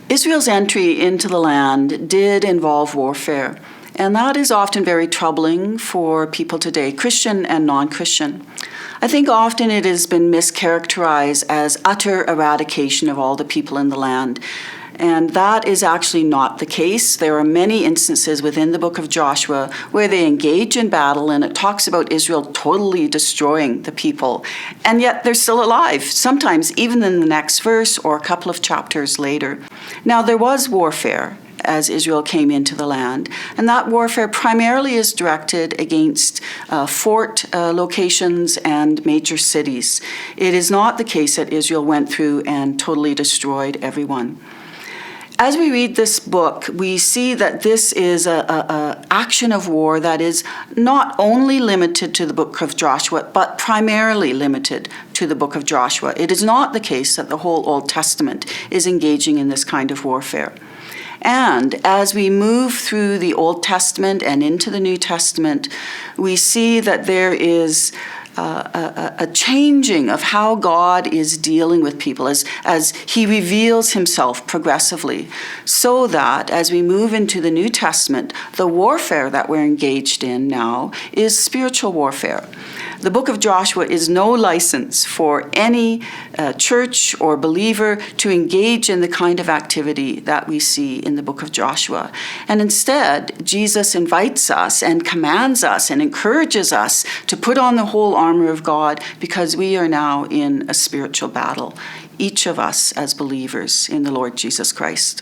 Israel's entry into the land did involve warfare, and that is often very troubling for people today, Christian and non-Christian. I think often it has been mischaracterized as utter eradication of all the people in the land. And that is actually not the case. There are many instances within the book of Joshua where they engage in battle, and it talks about Israel totally destroying the people. And yet they're still alive, sometimes even in the next verse or a couple of chapters later. Now, there was warfare as Israel came into the land, and that warfare primarily is directed against fort locations and major cities. It is not the case that Israel went through and totally destroyed everyone. As we read this book, we see that this is an action of war that is not only limited to the book of Joshua, but primarily limited to the book of Joshua. It is not the case that the whole Old Testament is engaging in this kind of warfare. And as we move through the Old Testament and into the New Testament, we see that there is a changing of how God is dealing with people as he reveals himself progressively, so that as we move into the New Testament, the warfare that we're engaged in now is spiritual warfare. The book of Joshua is no license for any church or believer to engage in the kind of activity that we see in the book of Joshua. And instead, Jesus invites us and commands us and encourages us to put on the whole armor of God, because we are now in a spiritual battle, each of us as believers in the Lord Jesus Christ.